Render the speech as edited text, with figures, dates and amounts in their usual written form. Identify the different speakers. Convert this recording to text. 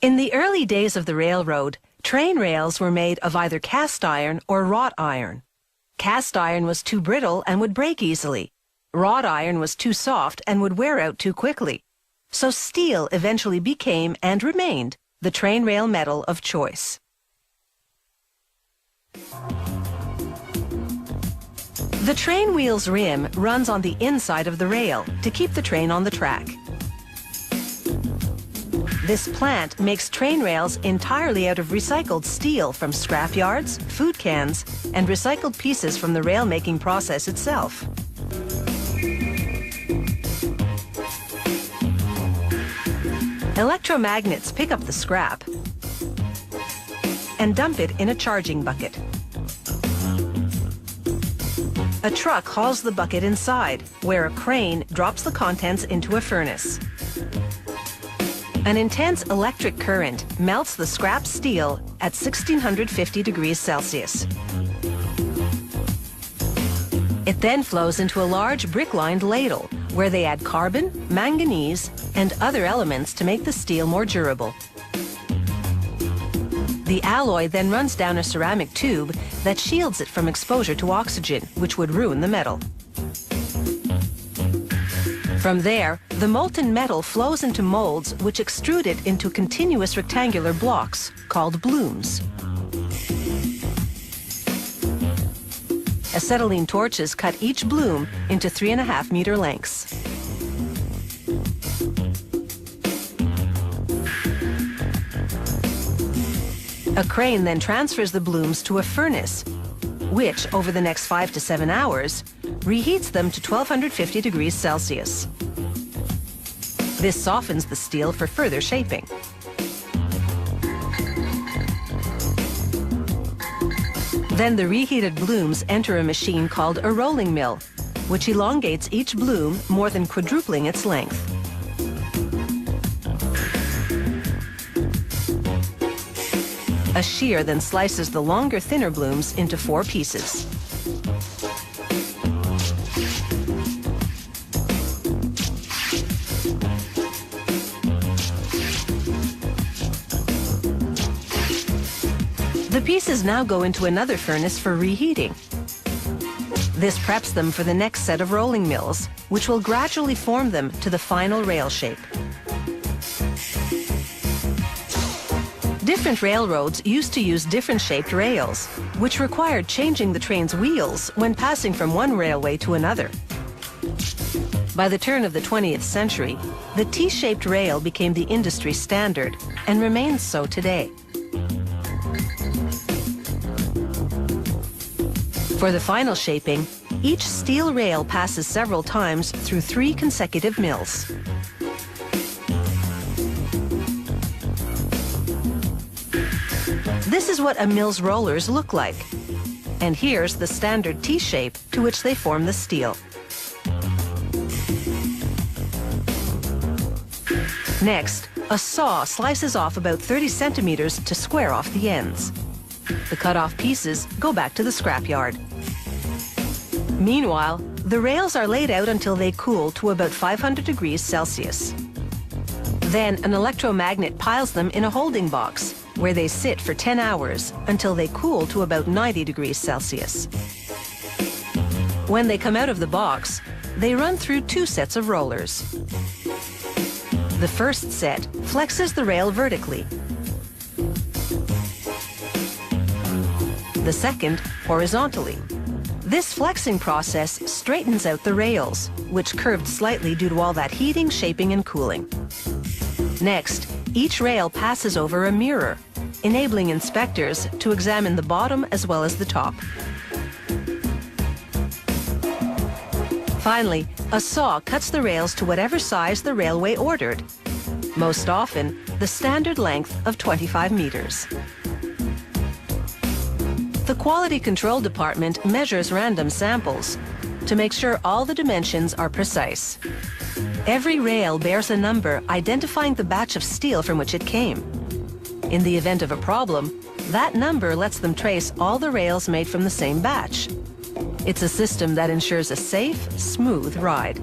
Speaker 1: In the early days of the railroad, train rails were made of either cast iron or wrought iron. Cast iron was too brittle and would break easily. Wrought iron was too soft and would wear out too quickly. So steel eventually became and remained the train rail metal of choice. The train wheel's rim runs on the inside of the rail to keep the train on the track. This plant makes train rails entirely out of recycled steel from scrap yards, food cans, and recycled pieces from the rail-making process itself. Electromagnets pick up the scrap and dump it in a charging bucket. A truck hauls the bucket inside, where a crane drops the contents into a furnace. An intense electric current melts the scrap steel at 1650 degrees Celsius. It then flows into a large brick-lined ladle, where they add carbon, manganese, and other elements to make the steel more durable. The alloy then runs down a ceramic tube that shields it from exposure to oxygen, which would ruin the metal. From there, the molten metal flows into molds which extrude it into continuous rectangular blocks called blooms. Acetylene torches cut each bloom into 3.5-meter lengths. A crane then transfers the blooms to a furnace, which, over the next 5 to 7 hours, reheats them to 1250 degrees Celsius. This softens the steel for further shaping. Then the reheated blooms enter a machine called a rolling mill, which elongates each bloom more than quadrupling its length. A shear then slices the longer, thinner blooms into 4 pieces. The pieces now go into another furnace for reheating. This preps them for the next set of rolling mills, which will gradually form them to the final rail shape. Different railroads used to use different shaped rails, which required changing the train's wheels when passing from one railway to another. By the turn of the 20th century, the T-shaped rail became the industry standard and remains so today. For the final shaping, each steel rail passes several times through 3 consecutive mills. This is what a mill's rollers look like. And here's the standard T-shape to which they form the steel. Next, a saw slices off about 30 centimeters to square off the ends. The cut-off pieces go back to the scrapyard. Meanwhile, the rails are laid out until they cool to about 500 degrees Celsius. Then an electromagnet piles them in a holding box, where they sit for 10 hours until they cool to about 90 degrees Celsius. When they come out of the box, they run through 2 sets of rollers. The first set flexes the rail vertically. The second, horizontally. This flexing process straightens out the rails, which curved slightly due to all that heating, shaping, and cooling. Next, each rail passes over a mirror, enabling inspectors to examine the bottom as well as the top. Finally, a saw cuts the rails to whatever size the railway ordered, most often the standard length of 25 meters. The Quality Control Department measures random samples to make sure all the dimensions are precise. Every rail bears a number identifying the batch of steel from which it came. In the event of a problem, that number lets them trace all the rails made from the same batch. It's a system that ensures a safe, smooth ride.